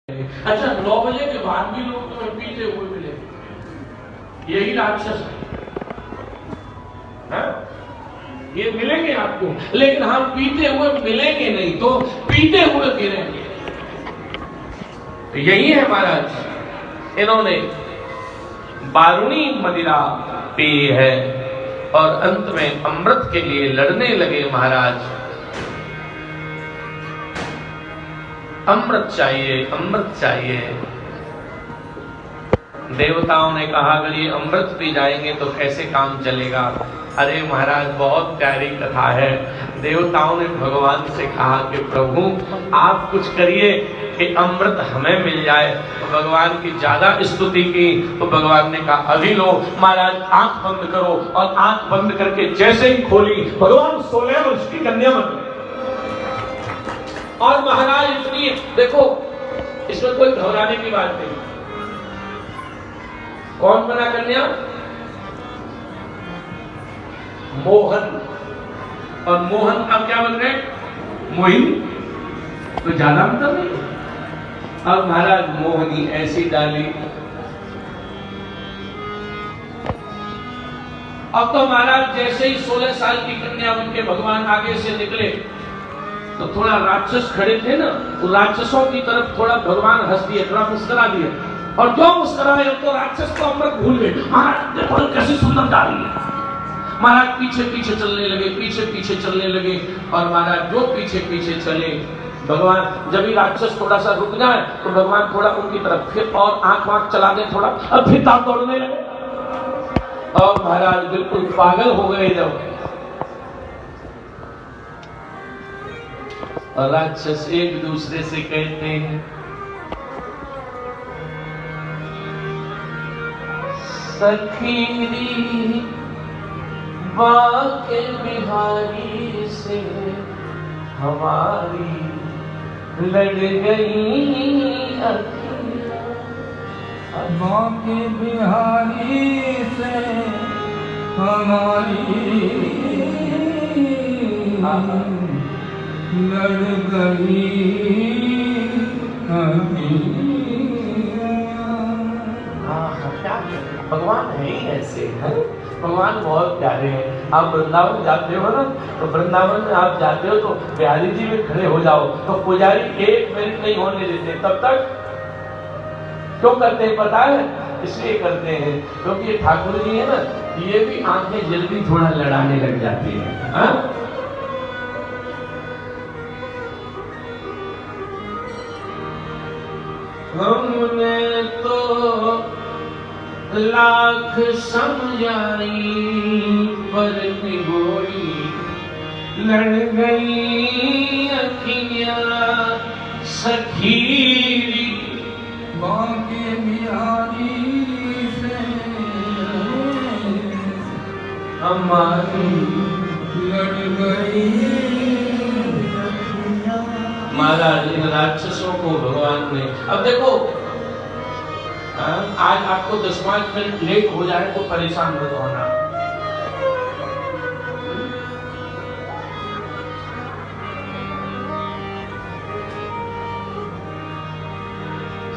अच्छा 9 बजे के बाद भी लोग तुम्हें पीते हुए मिले, यही राक्षस है। ये मिलेंगे आपको, लेकिन हम पीते हुए मिलेंगे नहीं तो पीते हुए गिरेंगे। तो यही है महाराज, इन्होंने बारूणी मदिरा पी है और अंत में अमृत के लिए लड़ने लगे। महाराज अमृत चाहिए, अमृत चाहिए। देवताओं ने कहा अगर ये अमृत पी जाएंगे तो कैसे काम चलेगा। अरे महाराज बहुत प्यारी कथा है। देवताओं ने भगवान से कहा कि प्रभु आप कुछ करिए कि अमृत हमें मिल जाए। तो भगवान की ज्यादा स्तुति की तो भगवान ने कहा अभी लो। महाराज आंख बंद करो, और आंख बंद करके जैसे ही खोली भगवान 16 वर्ष की कन्या बन गई। और महाराज इतनी, देखो इसमें कोई घबराने की बात नहीं। कौन बना कन्या? मोहन। और मोहन अब क्या बन गए? मोहिनी। तो ज्यादा अंतर नहीं। अब महाराज मोहनी ऐसी डाली, अब तो महाराज जैसे ही 16 साल की कन्या उनके भगवान आगे से निकले तो थोड़ा राक्षस खड़े थे ना, तो राक्षसों की तरफ थोड़ा भगवान हंस दिए, थोड़ा मुस्कुरा दिए। और जो मुस्कुराए तो राक्षस तो अमृत भूल गए। महाराज देखो कैसी सुंदर डाली है। महाराज पीछे पीछे चलने लगे, पीछे पीछे चलने लगे। और महाराज जो पीछे पीछे चले, भगवान जब ही राक्षस थोड़ा सा रुक जाए तो भगवान थोड़ा उनकी तरफ फिर और आंख वाँख चला दे थोड़ा, अब फिर ताप दौड़ने लगे। और महाराज बिल्कुल पागल हो गए जब। और राक्षस एक दूसरे से कहते हैं सखीरी बाके बिहारी से हमारी लड़ गई अखियाँ। बाके बिहारी से हमारी लड़ गई भगवान है ही ऐसे हैं। भगवान बहुत प्यारे हैं। आप वृंदावन जाते हो ना, तो वृंदावन में आप जाते हो तो बिहारी जी में खड़े हो जाओ तो पुजारी 1 मिनट नहीं होने देते। तब तक क्यों करते हैं पता है? इसलिए करते हैं क्योंकि ये ठाकुर जी है ना, ये भी आंखें जल्दी थोड़ा लड़ाने लग जाती है। हाँ? हमने तो लाख समझाई पर निगोरी लड़ गई अखियाँ सखीरी बाके बिहारी से हमारी लड़ गई। महाराज इन राक्षसों को भगवान ने, अब देखो आज आपको 10-5 मिनट लेट हो जाए तो परेशान मत होना।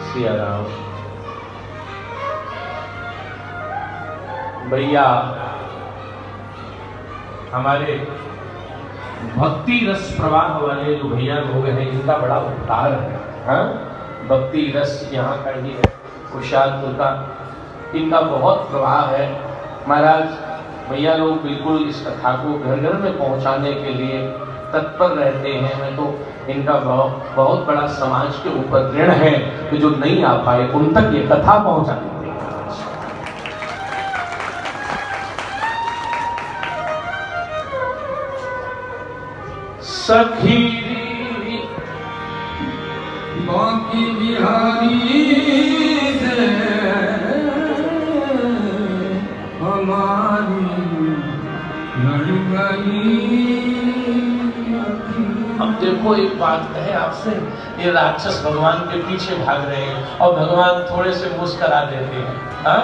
सिया राम भैया हमारे भक्ति रस प्रवाह वाले जो भैया लोग हैं इनका बड़ा उपकार है। हाँ? भक्ति रस यहाँ का ही है, खुशहालपुर का, इनका बहुत प्रभाव है। महाराज भैया लोग बिल्कुल इस कथा को घर घर में पहुँचाने के लिए तत्पर रहते हैं। मैं तो इनका बहुत बड़ा समाज के ऊपर ऋण है कि जो नहीं आ पाए उन तक ये कथा पहुँचा देते हैं। सखी बाके बिहारी से हमारी लड़ गई। अब देखो एक बात कहे आपसे, ये राक्षस भगवान के पीछे भाग रहे हैं और भगवान थोड़े से मुस्करा देते हैं। हाँ?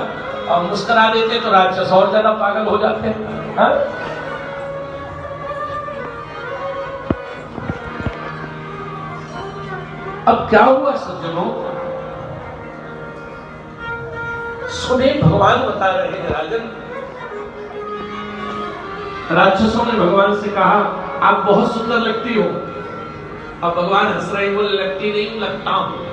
और मुस्करा देते तो राक्षस और ज्यादा पागल हो जाते हैं। हाँ? अब क्या हुआ सज्जनों, सुने भगवान बता रहे हैं राजन। राक्षसों ने भगवान से कहा आप बहुत सुंदर लगती हो। अब भगवान हंस रहे बोले लगती नहीं लगता हूं,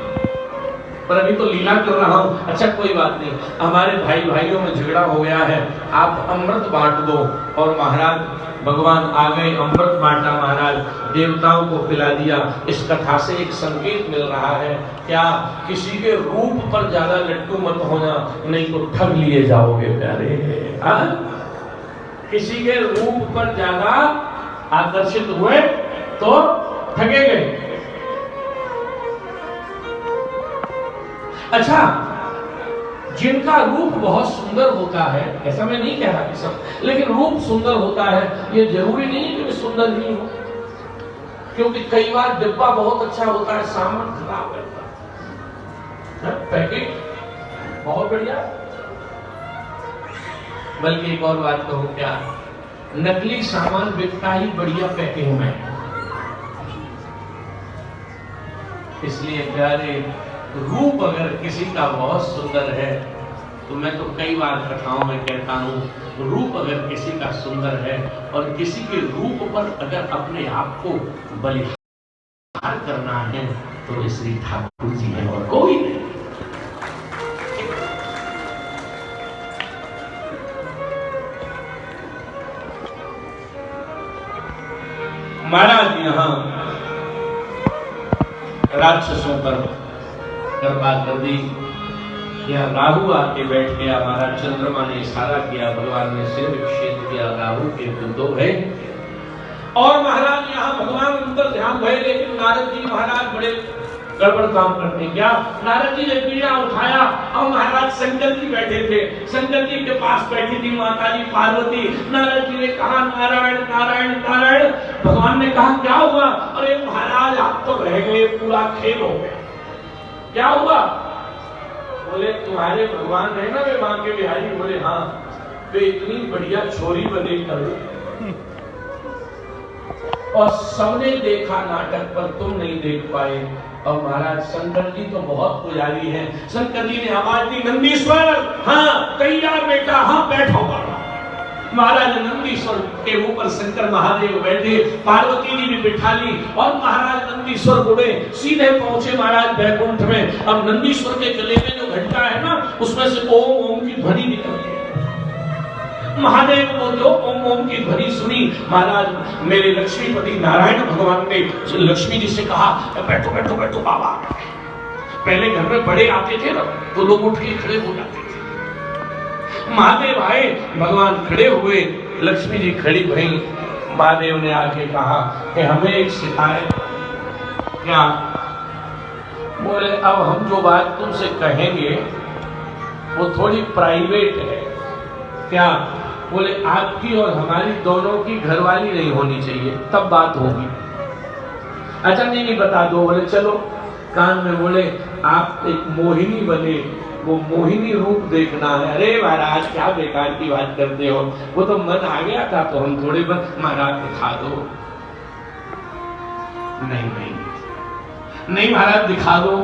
पर अभी तो लीला कर रहा हूं। अच्छा कोई बात नहीं, हमारे भाई भाइयों में झगड़ा हो गया है, आप अमृत बांट दो। और महाराज भगवान आ गए, अमृत बांटा महाराज, देवताओं को पिला दिया। इस कथा से एक संकेत मिल रहा है, क्या किसी के रूप पर ज्यादा लट्टू मत होना, नहीं तो ठग लिए जाओगे प्यारे। किसी के रूप पर ज्यादा आकर्षित हुए तो ठगे गए। अच्छा, जिनका रूप बहुत सुंदर होता है, ऐसा मैं नहीं कह रहा कि सब, लेकिन रूप सुंदर होता है, ये जरूरी नहीं कि वे सुंदर ही हो, क्योंकि कई बार डिब्बा बहुत अच्छा होता है, सामान खराब रहता है, पैकेट बहुत बढ़िया। बल्कि एक और बात कहूं क्या, नकली सामान बिकता ही बढ़िया पैकिंग में। इसलिए प्यारे, रूप अगर किसी का बहुत सुंदर है, तो मैं तो कई बार कथाओं में कहता हूं, रूप अगर किसी का सुंदर है और किसी के रूप पर अगर अपने आप को बलिहार करना है, तो श्री ठाकुर जी है और कोई नहीं। महाराज यहां राक्षसों पर कृपा कर दी। यहाँ राहु आके बैठ गया, महाराज चंद्रमा ने इशारा किया, भगवान ने सिर विक्षेप किया, राहु के दो है। और महाराज यहाँ भगवान अंदर ध्यान भय, लेकिन नारद जी महाराज बड़े गड़बड़ काम करते। क्या, नारद जी ने पीड़ा उठाया और महाराज शंकर जी बैठे थे, शंकर जी के पास बैठी थी माता जी पार्वती। नारद जी ने कहा नारायण नारायण नारायण। भगवान ने कहा क्या हुआ? अरे महाराज आप तो रह गए, पूरा खेल हो गया। क्या हुआ? बोले तुम्हारे भगवान है ना वे बांके बिहारी। बोले हाँ, वे इतनी बढ़िया छोरी बने कर, और सबने देखा नाटक पर तुम नहीं देख पाए। और महाराज शंकर जी तो बहुत पुजारी हैं, शंकर जी ने आवाज दी नंदीश्वर, हाँ तैयार बेटा, हाँ बैठो। महाराज नंदीश्वर के ऊपर शंकर महादेव बैठे, पार्वती जी भी बिठा ली, और महाराज नंदीश्वर उड़े, सीधे पहुंचे महाराज बैकुंठ में। अब नंदीश्वर के गले में जो घंटा है ना, उसमें से ओम ओम की ध्वनि निकलती है। महादेव को जो ओम ओम की ध्वनि सुनी, महाराज मेरे लक्ष्मीपति नारायण भगवान ने लक्ष्मी जी से कहा बैठो बैठो बैठो बाबा। पहले घर में बड़े आते थे ना, तो लोग उठ के खड़े हो जाते थे। महादेव आए, भगवान खड़े हुए, लक्ष्मी जी खड़ी भई। महादेव ने आके कहा कि हमें एक शिकायत। क्या? बोले अब हम जो बात तुमसे कहेंगे वो थोड़ी प्राइवेट है। क्या? बोले आपकी और हमारी दोनों की घरवाली नहीं होनी चाहिए, तब बात होगी। अच्छा नहीं बता दो। बोले चलो। कान में बोले आप एक मोहिनी बने, वो मोहिनी रूप देखना है। अरे महाराज क्या बेकार की बात करते हो, वो तो मन आ गया था तो हम थोड़े बस महाराज दिखा दो। नहीं नहीं नहीं महाराज दिखा दो।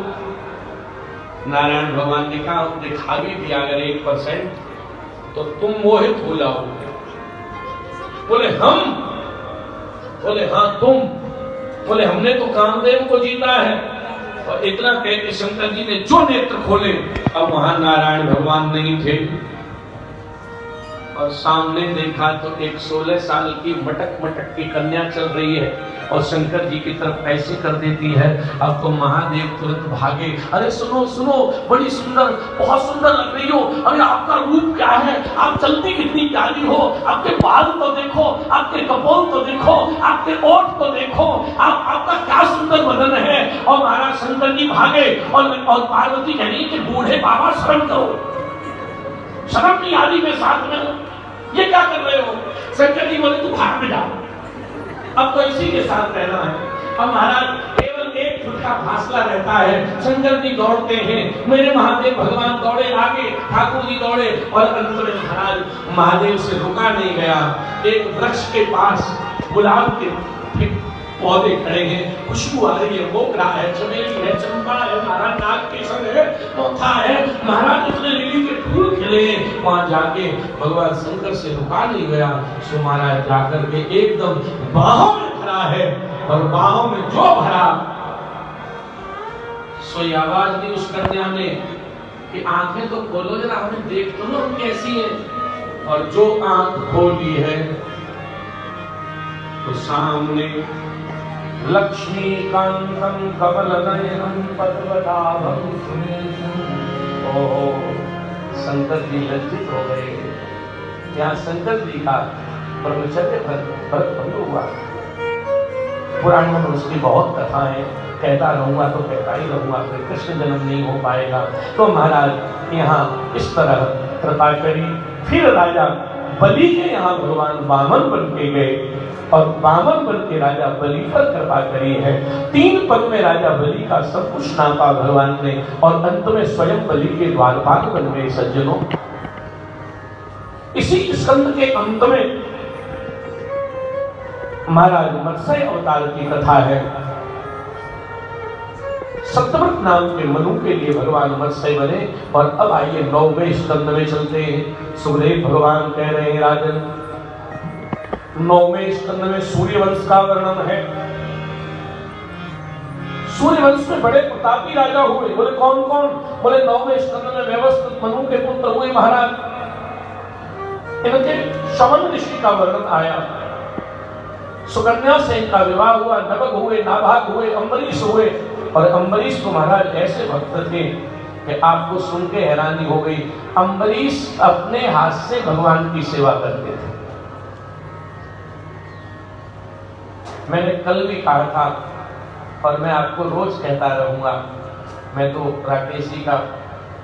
नारायण भगवान ने कहा दिखा भी दिया अगर 1% तो तुम मोहित हो जाओगे। बोले हम? बोले हाँ तुम। बोले हमने तो कामदेव को जीता है। और इतना कह के शंकर जी ने जो नेत्र खोले, अब वहां नारायण भगवान नहीं थे, और सामने देखा तो एक 16 साल की मटक मटक की कन्या चल रही है, और शंकर जी की तरफ ऐसे कर देती है। अब तो महादेव तुरंत भागे। अरे सुनो सुनो, बड़ी सुंदर, बहुत सुंदर लग रही हो। अरे आपका रूप क्या है, आप चलती कितनी प्यारी हो, आपके बाल तो देखो, आपके कपोल तो देखो, आपके ओठ तो देखो, आपका क्या सुंदर बदन है। और महाराज शंकर जी भागे, और पार्वती कह रही कि बूढ़े बाबा शर्म करो, शर्म नहीं आ रही मैं साथ में, ये क्या कर रहे हो? शंकर जी बोले तू भाग में जाओ, अब तो इसी के साथ रहना है। अब महाराज केवल 1 फुट का फासला रहता है। शंकर जी दौड़ते हैं, मेरे महादेव भगवान दौड़े आगे, ठाकुर जी दौड़े, और अंत में महाराज महादेव से रुका नहीं गया। एक वृक्ष के पास गुलाब के पौधे खड़े हैं, खुशबू आ रही है, मोगरा है, चमेली है, चंपा है, महाराज नाग केसर है, मोथा है। महाराज उसने लिली के फूल में वहां जाके भगवान शंकर से रुका नहीं गया। सो महाराज जाकर के एकदम बाहों में खड़ा है और बाहों में जो भरा सो ये आवाज दी उस कन्या ने कि आंखें तो खोलो जरा, हमें देख तो लो कैसी है। और जो आंख खोली है तो सामने लक्ष्मी कांतम कमल नयनम पद्मनाभम सुरेशम। ओहो, शंकर जी लज्जित हो गए। यहाँ शंकर जी का ब्रह्मचर्य भंग हुआ। पुराणों में उसकी बहुत कथाएं, कहता रहूंगा तो कहता ही रहूंगा, फिर कृष्ण जन्म नहीं हो पाएगा। तो महाराज यहाँ इस तरह कृपा करी। फिर राजा बलि के यहाँ भगवान वामन बन के गए और वामन बन के राजा बलि पर कृपा करी है। 3 पद में राजा बलि का सब कुछ नापा भगवान ने और अंत में स्वयं बलि के द्वारपाल बन गए। सज्जनों, इसी स्कंद के अंत में महाराज मत्स्य अवतार की कथा है। सत्यव्रत नाम के मनु के लिए भगवान मत्स्य बने। और अब आइए 9वें स्कंद में चलते हैं। सुखदेव भगवान कह रहे हैं राजन, 9वें स्कंद में सूर्यवंश का वर्णन है। सूर्यवंश में बड़े प्रतापी राजा हुए। बोले कौन कौन? बोले 9वें स्कंद में व्यवस्थित मनु के पुत्र हुए महाराज। इनके शमन ऋषि का वर्णन आया। सुकन्या से इनका विवाह हुआ, नभग हुए, नाभाग हुए, अम्बरीश हुए। और अम्बरीश को महाराज ऐसे भक्त थे कि आपको सुन के हैरानी हो गई। अम्बरीश अपने हाथ से भगवान की सेवा करते थे। मैंने कल भी कहा था और मैं आपको रोज कहता रहूंगा, मैं तो राकेश जी का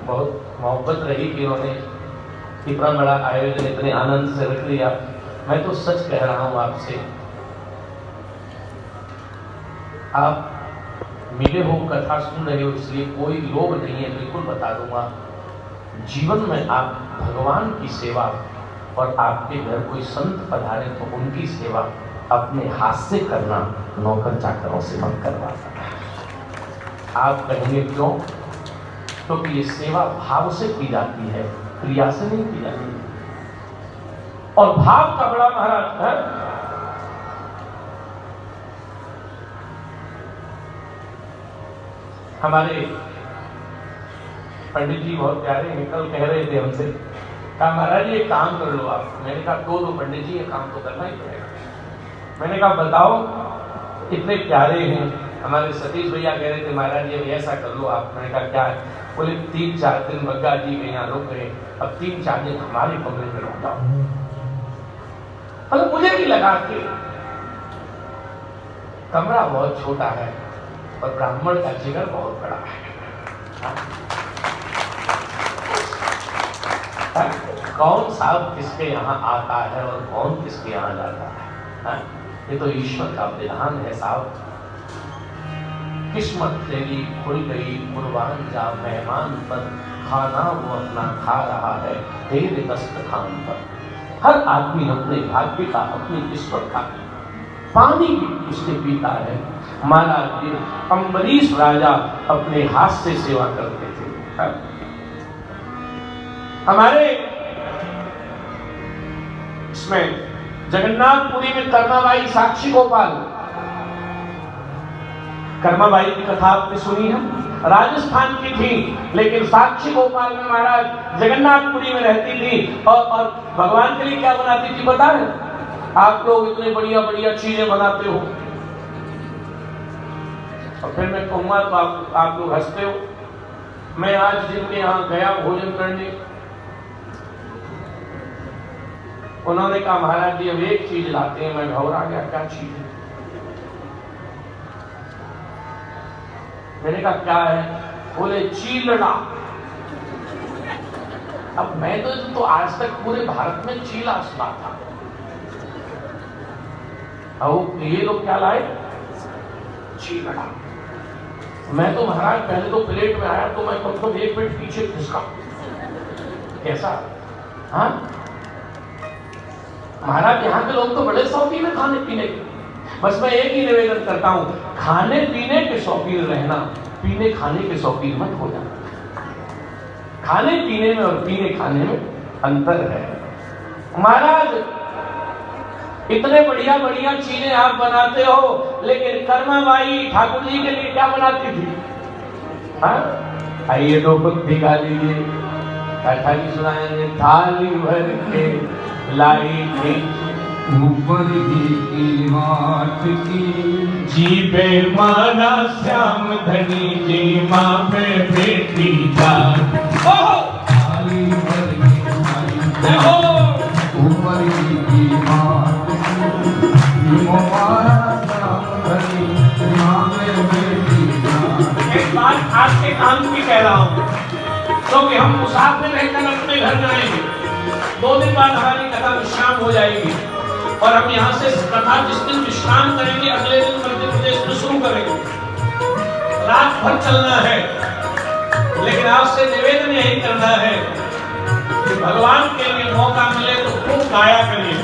बहुत मोहब्बत रही कि उन्होंने इतना बड़ा आयोजन इतने आनंद से रख लिया। मैं तो सच कह रहा हूं आपसे, आप मिले हो, कथा सुन रहे हो, इसलिए कोई लोभ नहीं है, बिल्कुल बता दूंगा। जीवन में आप भगवान की सेवा और आपके घर कोई संत पधारे तो उनकी सेवा अपने हाथ से करना नौकर चाकरों से मत करवाना। आप कहेंगे क्यों? क्योंकि ये सेवा भाव से की जाती है, क्रिया से नहीं की जाती। और भाव का बड़ा महाराज है। हमारे पंडित जी बहुत प्यारे हैं, कल कह रहे थे हमसे, कहा महाराज ये काम कर लो आप। मैंने कहा दो पंडित जी, ये काम तो करना ही पड़ेगा। मैंने कहा बताओ, इतने प्यारे हैं। हमारे सतीश भैया कह रहे थे महाराज ये ऐसा कर लो आप। मैंने कहा क्या है? बोले 3-4 दिन बग्गा जी के यहाँ रुक गए, अब 3-4 दिन हमारे कमरे में रुक जाओ। मतलब मुझे भी लगा कि कमरा बहुत छोटा है और ब्राह्मण का जिगर बहुत बड़ा है। कौन साहब किसके यहाँ आता है और कौन किसके यहाँ जाता है? ये तो ईश्वर का विधान है साहब। किस्मत तेरी खुल गई कुर्बान जा मेहमान पर, खाना वो अपना खा रहा है तेरे दस्तरखान पर। हर आदमी अपने भाग्य का, अपनी किस्मत का पानी भी उससे पीता है। महाराज जी अम्बरीश राजा अपने हाथ से सेवा करते थे। हमारे इसमें जगन्नाथपुरी में कर्माबाई साक्षी गोपाल, कर्माबाई की कथा आपने सुनी है, राजस्थान की थी लेकिन साक्षी गोपाल में महाराज जगन्नाथपुरी में रहती थी। और भगवान के लिए क्या बनाती थी पता है? आप लोग इतने बढ़िया बढ़िया चीजें बनाते हो और फिर मैं कहूंगा तो आप लोग हंसते हो। मैं आज जिनके यहाँ गया भोजन करने, उन्होंने कहा महाराज जी अब एक चीज लाते हैं। मैं घबरा गया, क्या चीज है? मैंने कहा क्या है? बोले चीलड़ा। अब मैं तो आज तक पूरे भारत में चीला सुना था। अब ये लोग क्या लाए? चीलड़ा। मैं तो महाराज पहले तो प्लेट में आया तो मैं कम से कम 1 मिनट पीछे खिसका। कैसा? हाँ महाराज यहाँ के लोग तो बड़े शौकीन है खाने पीने के। बस मैं एक ही निवेदन करता हूँ, खाने पीने के शौकीन रहना, पीने खाने के शौकीन मत हो जाना। खाने पीने में और पीने खाने में अंतर है। महाराज इतने बढ़िया बढ़िया चीजें आप बनाते हो, लेकिन कर्माबाई ठाकुर जी के लिए क्या बनाती थी? हाँ, आइए दो कुछ दिखा दीजिए। कथा जी सुनाएंगे। थाली भर के लाई थी ऊपर की बात की, जीवे माना श्याम धनी जी माँ पे बेटी जान। थाली भर के लाई थी ऊपर की बात की, हमारा श्याम धनी माँ पे बेटी जान। एक बात आपके काम की कह रहा हूँ, क्योंकि हम मुसाफिर रहकर अपने घर जाएंगे। 2 दिन बाद हमारी कथा विश्राम हो जाएगी और हम यहाँ से कथा जिस दिन विश्राम करेंगे अगले दिन मध्य प्रदेश में शुरू करेंगे। रात भर चलना है, लेकिन आपसे निवेदन यही करना है कि भगवान के लिए मौका मिले तो खूब गाया करिए,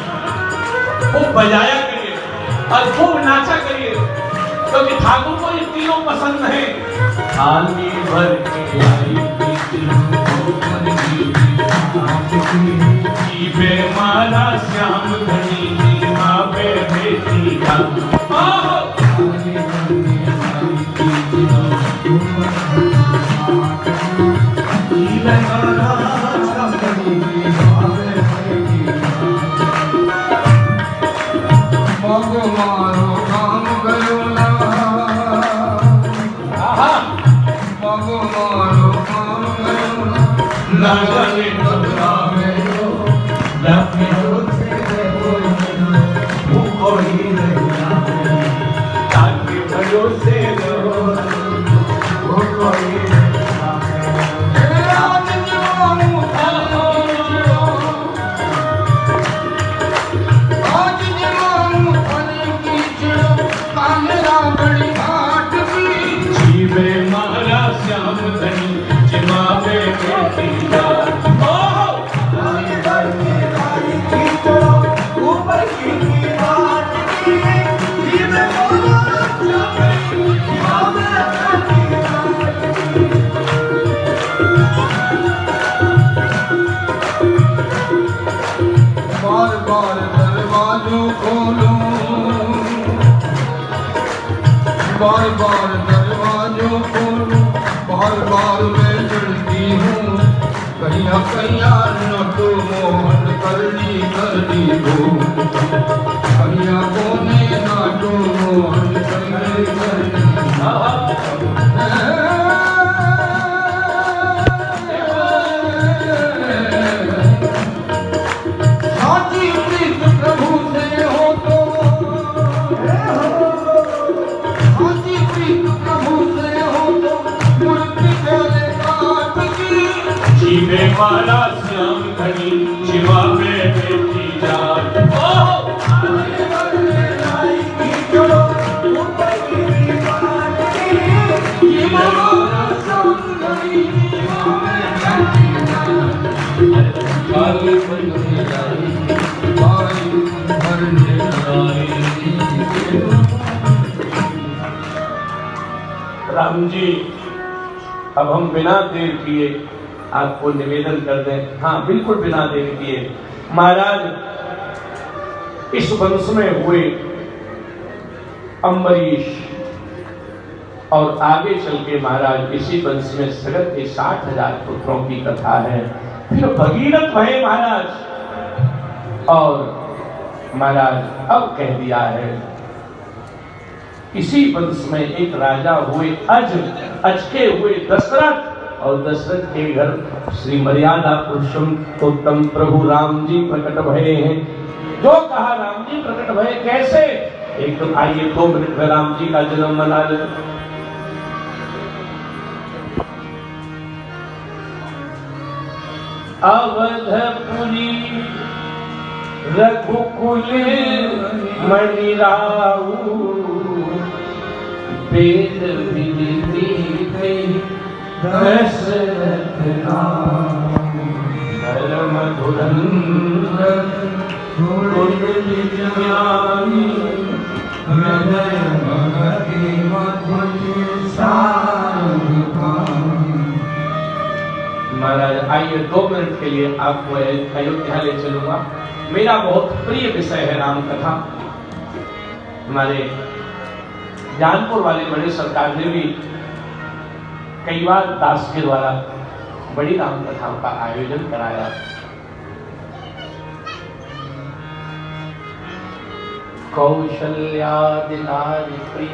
खूब बजाया करिए और खूब नाचा करिए, क्योंकि ठाकुर को ये तीनों पसंद है। थाली भर के लाई जीवे माला श्याम धनी जी माँ पे बेटी का। मारो काम करो ना, मारो काम करो ना, जाने बार बार दरवाजों खोलो, बार बार मैं चढ़ती हूँ, कहिया कहिया न तो मोहन करनी करनी हो, कहिया कोने ना तो मोहन करनी करनी। साची प्रीत प्रभु से हो तो, साची प्रीत प्रभु से हो तो, मूर्ति बोले काट की। जीवे माला श्याम धनी शिवा में बेटी जान। राम जी, अब हम बिना देर किए आपको निवेदन कर दें। हाँ, बिल्कुल बिना देर किए। महाराज, इस वंश में हुए अम्बरीश और आगे चल के महाराज इसी वंश में सगत के 60,000 पुत्रों की कथा है। फिर भगीरथ भय महाराज, और महाराज अब कह दिया है इसी वंश में एक राजा हुए अज के हुए दशरथ, और दशरथ के घर श्री मर्यादा पुरुषोत्तम प्रभु राम जी प्रकट भये हैं। जो कहा राम जी प्रकट भये, कैसे? एक तो आइए 2 मिनट में राम जी का जन्म मना ले। अवधपुरी रघुकुल मणिराऊ, वेद विदिते दशरथ नाम, धर्म धुरंधर गुण ज्ञानी, हृदय भगति मधुर साधुका। महाराज आइए 2 मिनट के लिए आपको अयोध्या ले चलूंगा। मेरा बहुत प्रिय विषय है राम कथा। हमारे जानपुर वाले बड़े सरकार ने भी कई बार दास के द्वारा बड़ी राम कथाओं का आयोजन कराया। कौशल्यादिलादि प्रिय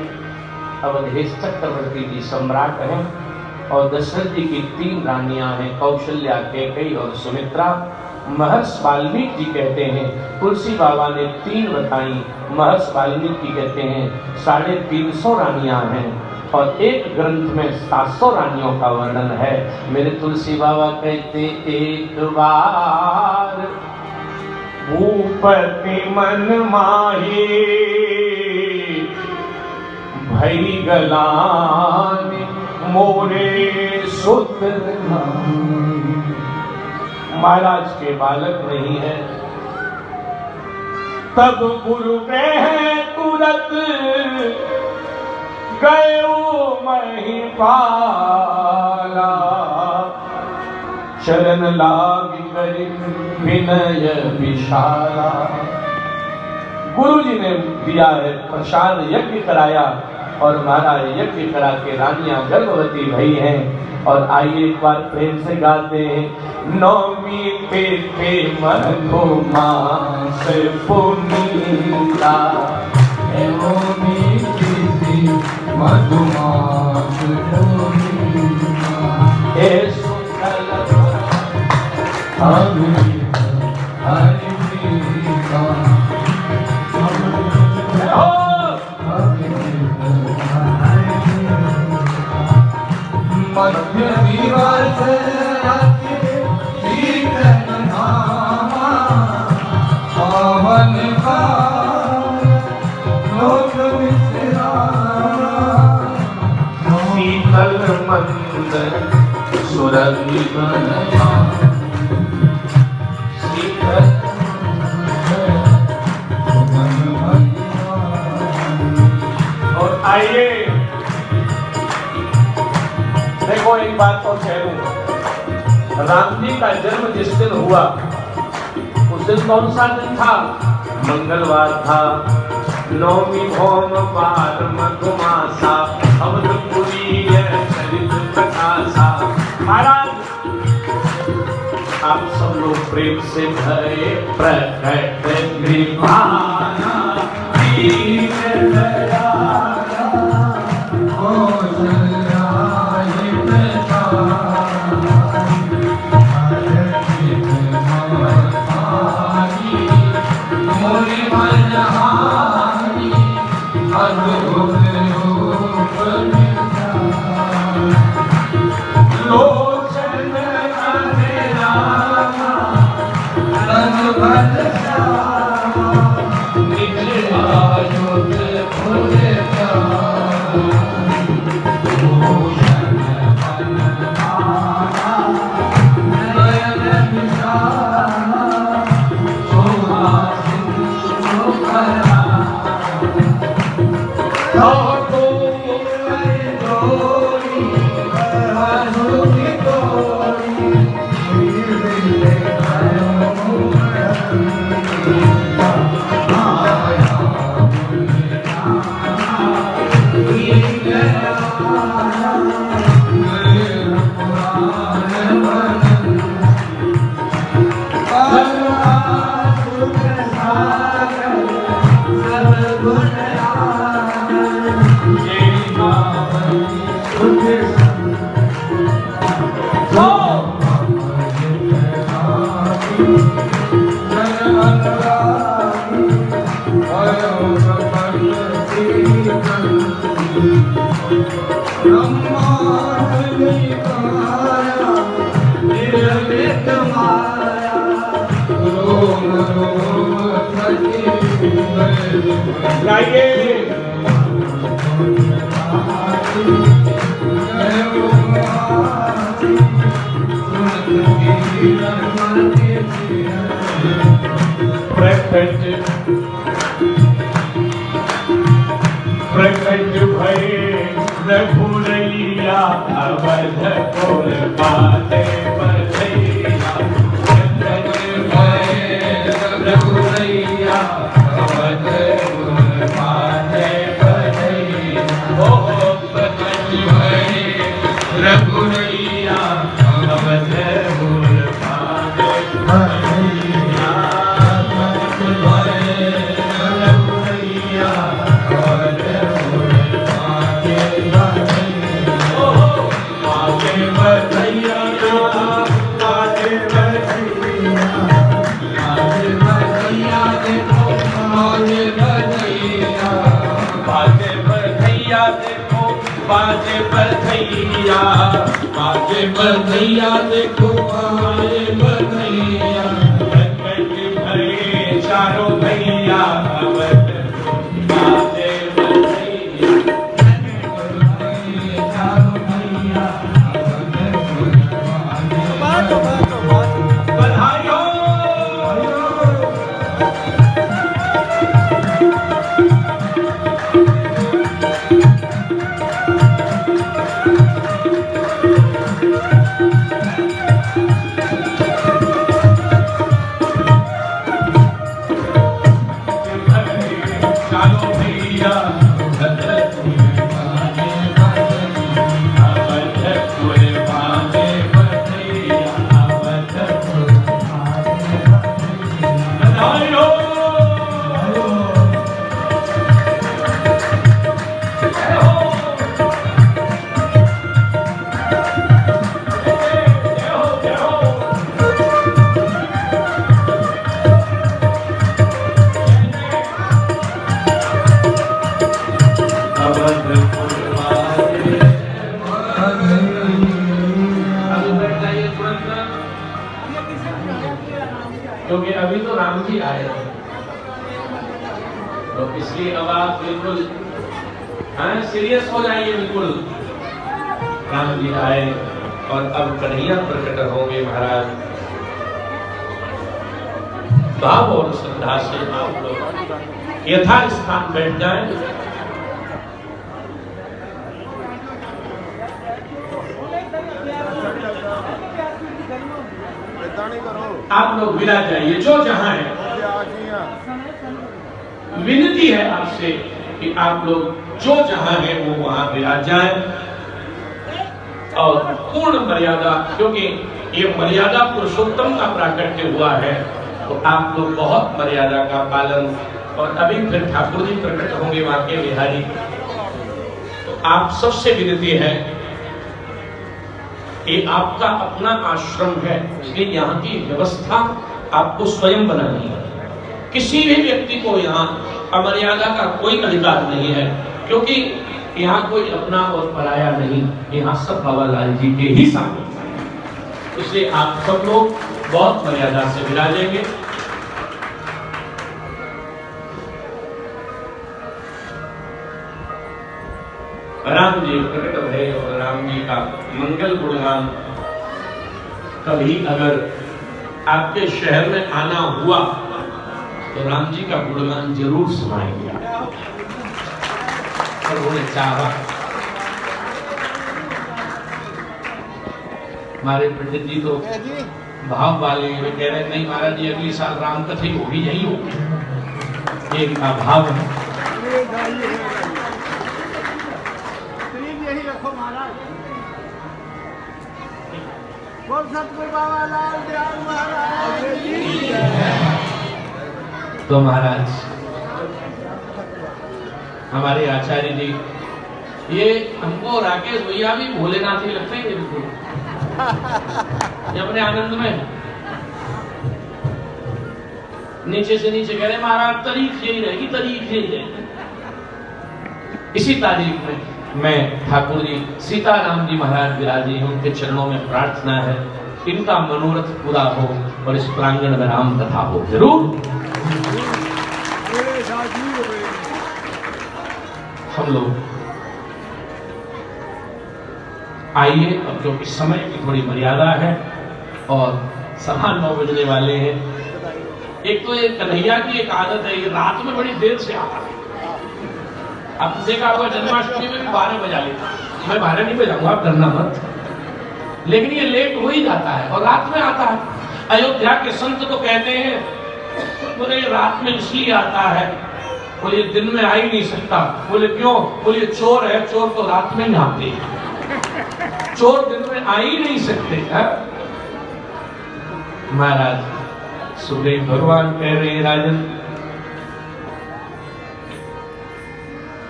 अवधेश चक्रवर्ती जी सम्राट हैं और दशरथ जी की 3 रानियां हैं, कौशल्या, कैकेयी और सुमित्रा। महर्षि वाल्मीकि जी कहते हैं, तुलसी बाबा ने 3 बताई, महर्षि वाल्मीकि कहते हैं 350 रानियां हैं और एक ग्रंथ में 700 रानियों का वर्णन है। मेरे तुलसी बाबा कहते एक बार भूपति मन माही भई गलान मोरे सुत। महाराज के बालक नहीं है, तब गुरु ग्रह तुरंत गयो महिपाला। चरण लाग करि विनय विशाला। गुरु जी ने दिया है, प्रसाद यज्ञ कराया और महाराज यज्ञ करा के रानियां गर्भवती भई हैं। और आइए एक बार प्रेम से गाते हैं, नौमी पे मधुमास पुनीता। नौमी पे मधुमास पुनीता। हे सुखल हरि हरि प्रीता। मध्य दिवस शीतल धामा पावन काल लोक विश्राम। शीतल मंदर सुरभि बनमा। शीतल और आइए देखो एक बात तो कह दूं, राम जी का जन्म जिस दिन हुआ उस दिन कौन सा दिन था? मंगलवार था। नौमी भौम पार मधुमासा अवधपुरी चरित प्रकाशा। महाराज आप सब लोग प्रेम से भरे प्रकट कृपाना दीन दयाला। प्रकट भये रघुरैया अवध पुर पाते पर भैया अवध मूल पावे भैया अवध भैया अवध मूल पावे बाजे भैया बाजे भैया बाजे भैया देखो बाजे भैया बाजे भैया देखो बाजे भैया बाजे भैया देखो बाजे भैया भरे चारों भैया अवध बाजे भैया चारों भैया बधाई हो चारों भैया अवध बाजे भैया अवध बधाई हो जय हो जय हो अभी बैठ जाइए तुरंत, क्योंकि अभी तो राम जी आए हैं, तो इसलिए अब आप बिल्कुल सीरियस हो जाइए बिल्कुल। राम जी आए और अब कन्हैया प्रकट होंगे महाराज। भाव और श्रद्धा से आप लोग यथा स्थान बैठ जाए। आप लोग विराज जाइए जो जहां है। विनती है आपसे कि आप लोग जो जहां है वो वहां विराज जाए और पूर्ण मर्यादा, क्योंकि ये मर्यादा पुरुषोत्तम का प्राकट्य हुआ है, तो आप लोग बहुत मर्यादा का पालन। और अभी फिर ठाकुर जी प्रकट होंगे वाक्य बिहारी, तो आप सबसे विनती है, ये आपका अपना आश्रम है, इसलिए यहाँ की व्यवस्था आपको स्वयं बनानी है। किसी भी व्यक्ति को यहाँ अमर्यादा का कोई अधिकार नहीं है, क्योंकि यहाँ कोई अपना और पराया नहीं, यहाँ सब बाबा लाल जी के ही सामने। इसलिए आप सब लोग बहुत मर्यादा से विराजेंगे। राम जी प्रकट भय और राम जी का मंगल गुणगान कभी अगर आपके शहर में आना हुआ तो राम जी का गुणगान जरूर सुनाएंगे। और उन्होंने चाहा, हमारे पंडित जी तो भाव वाले हैं, वे कह रहे नहीं महाराज जी अगली साल राम कथा ही होगी, यही होगी, ये इनका भाव है। तो महाराज हमारे आचार्य जी, ये हमको राकेश भैया भी भोलेनाथ ही लगते हैं बिल्कुल, ये अपने आनंद में नीचे से नीचे कह रहे महाराज तारीख यही रहेगी, तारीख यही रहेगी। इसी तारीख में मैं ठाकुर जी सीताराम जी महाराज विराजे हैं, उनके चरणों में प्रार्थना है इनका मनोरथ पूरा हो और इस प्रांगण में राम कथा हो जरूर। हम लोग आइए, अब क्योंकि समय की थोड़ी मर्यादा है और सवा 9 बजने वाले हैं। एक तो ये कन्हैया की एक आदत है, ये रात में बड़ी देर से आता है। आपने देखा होगा जन्माष्टमी में भी 12 बजा लेता, मैं 12 नहीं बजाऊंगा, आप डरना मत, लेकिन ये लेट हो ही जाता है और रात में आता है। अयोध्या के संत तो कहते हैं बोले रात में इसलिए आता है, बोले दिन में आ ही नहीं सकता। बोले क्यों? बोले चोर है, चोर तो रात में ही आते हैं। चोर दिन में आ ही नहीं सकते हैं। महाराज सुखदेव भगवान कह रहे हैं, राजन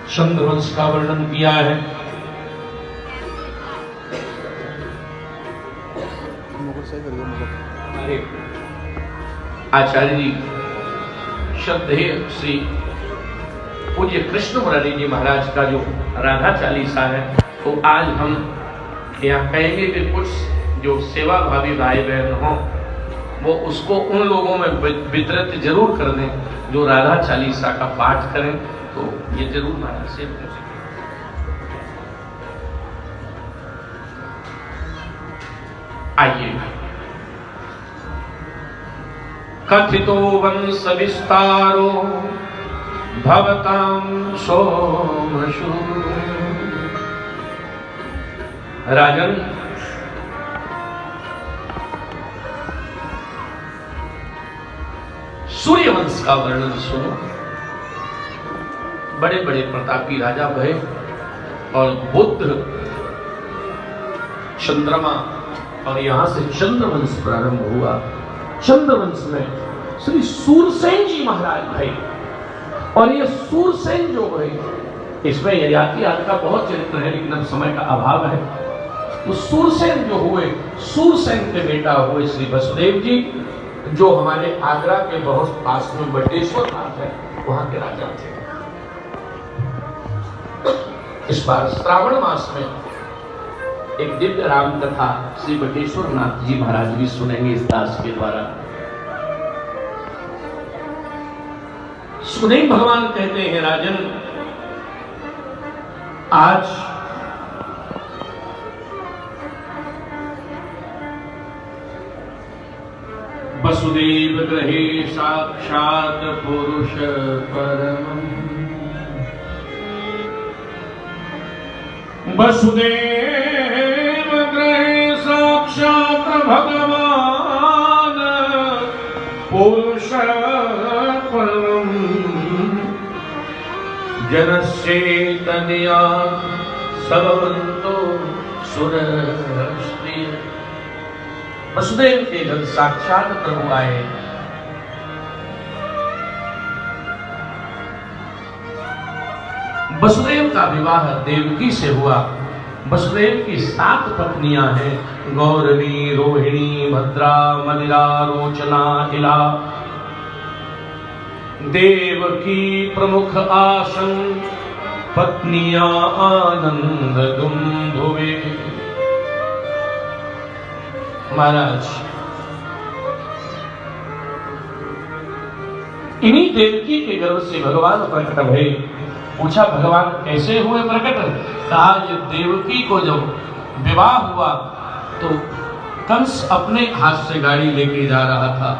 चंद्रवंश का वर्णन किया है। आचार्य जी श्रद्धेय श्री पूज्य कृष्ण मुरारी जी महाराज का जो राधा चालीसा है, तो आज हम यहाँ कहेंगे कि कुछ जो सेवा भावी भाई बहन हो वो उसको उन लोगों में वितरित जरूर कर दें जो राधा चालीसा का पाठ करें, तो ये जरूर महाराज से पूछें। आइए। कथितो वंश विस्तारो भवतां सोमशु। राजन सूर्यवंश का वर्णन सुनो। बड़े बड़े प्रतापी राजा भये और बुद्ध, चंद्रमा, और यहां से चंद्रवंश प्रारंभ हुआ। चंद्रवंश में श्री सूरसेन जी महाराज भये, और ये सूरसेन जो भये, इसमें ययाति आदि का बहुत चरित्र है, लेकिन अब समय का अभाव है। तो सूरसेन जो हुए, सूरसेन के बेटा हुए श्री वसुदेव जी, जो हमारे आगरा के बहुत पास में बटेश्वर नाथ है, वहां के राजा थे। इस बार श्रावण मास में एक दिव्य राम कथा श्री बटेश्वर नाथ जी महाराज भी सुनेंगे इस दास के द्वारा। सुखदेव भगवान कहते हैं, राजन आज वसुदेव गृहे साक्षात पुरुष परमं। वसुदेव गृहे साक्षात भगवान पुरुष परमं। जनस्येतनया सर्वतो सुरस्त्रिय। वसुदेव के घर साक्षात प्रभु आए। वसुदेव का विवाह देवकी से हुआ। वसुदेव की 7 पत्नियां हैं, गौरवी, रोहिणी, भद्रा, मदिरा, रोचना, इला। देवकी प्रमुख आसन पत्नियां आनंद दुंदुवे। महाराज इन्हीं देवकी के गर्भ से भगवान प्रकट हुए। पूछा भगवान कैसे हुए प्रकट? कहा ये देवकी को जब विवाह हुआ तो कंस अपने हाथ से गाड़ी लेके जा रहा था,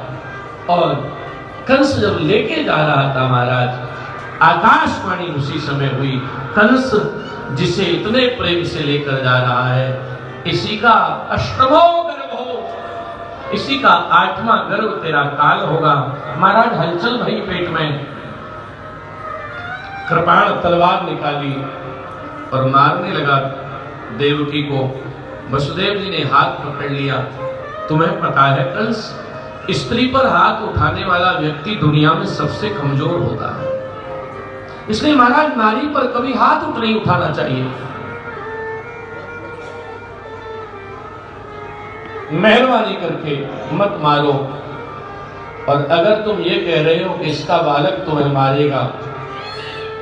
और कंस जब लेके जा रहा था महाराज, आकाशवाणी उसी समय हुई, कंस जिसे इतने प्रेम से लेकर जा रहा है, इसी का अष्टमो गर्भ हो, इसी का 8वां गर्भ तेरा काल होगा। महाराज हलचल भई पेट में, कृपाण तलवार निकाली और मारने लगा देवकी को। वसुदेव जी ने हाथ पकड़ लिया। तुम्हें पता है कंस, स्त्री पर हाथ उठाने वाला व्यक्ति दुनिया में सबसे कमजोर होता है, इसलिए महाराज नारी पर कभी हाथ नहीं उठाना चाहिए। मेहरबानी करके मत मारो, और अगर तुम ये कह रहे हो कि इसका बालक तुम्हें मारेगा,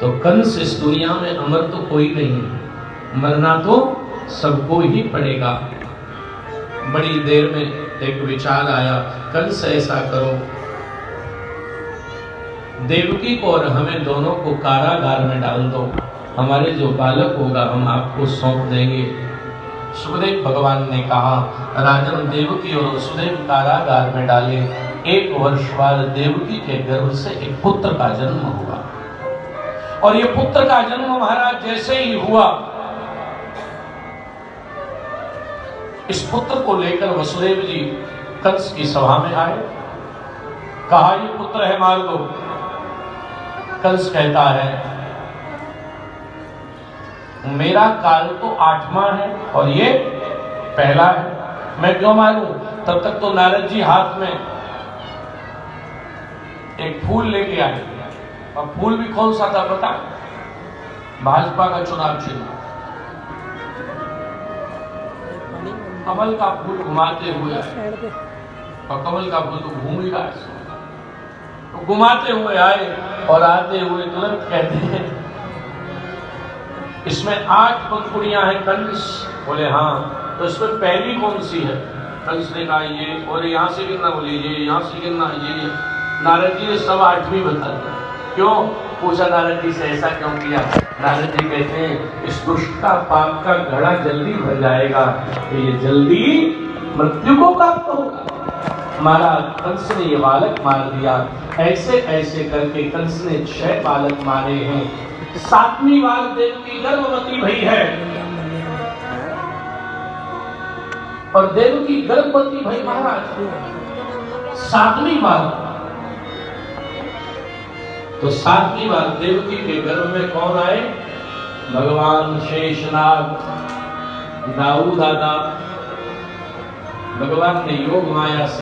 तो कंस इस दुनिया में अमर तो कोई नहीं है, मरना तो सबको ही पड़ेगा। बड़ी देर में एक विचार आया, कंस ऐसा करो, देवकी को और हमें दोनों को कारागार में डाल दो, हमारे जो बालक होगा हम आपको सौंप देंगे। सुखदेव भगवान ने कहा, राजन देवकी और वसुदेव कारागार में डाले। 1 वर्ष बाद देवकी के गर्भ से एक पुत्र का जन्म हुआ, और ये पुत्र का जन्म महाराज जैसे ही हुआ, इस पुत्र को लेकर वसुदेव जी कंस की सभा में आए। कहा ये पुत्र है, मार दो। कंस कहता है मेरा काल तो 8वां है और ये पहला है। मैं क्यों मारूं? तब तक तो नारद जी हाथ में एक फूल लेके आए, और फूल भी कौन सा था पता? भाजपा का चुनाव चिन्ह, कमल का फूल घुमाते हुए आए, और कमल का फूल तो घूम ही रहा है, तो घुमाते हुए आए और आते हुए तुरंत कहते हैं इसमें 8 पंखुड़ियां हैं कंस। बोले हाँ, तो इसमें पहली कौन सी है? कंस ने कहा ये, और यहाँ से गिरना, बोले ये, यहाँ से गिरना ये। नारद जी ने सब 8वीं बता दिया। क्यों पूछा नारद जी से, ऐसा क्यों किया? नारद जी कहते हैं इस दुष्ट का पाप का घड़ा जल्दी भर जाएगा, तो ये जल्दी मृत्यु को प्राप्त होगा। मारा कंस ने ये बालक मार दिया। ऐसे ऐसे करके कंस ने 6 बालक मारे हैं। 7वीं बार देवकी गर्भवती भई है, और देवकी गर्भवती भई महाराज 7वीं बार। तो 7वीं बार देवकी के गर्भ में कौन आए? भगवान शेषनाग, दाऊ दादा। भगवान ने योग माया से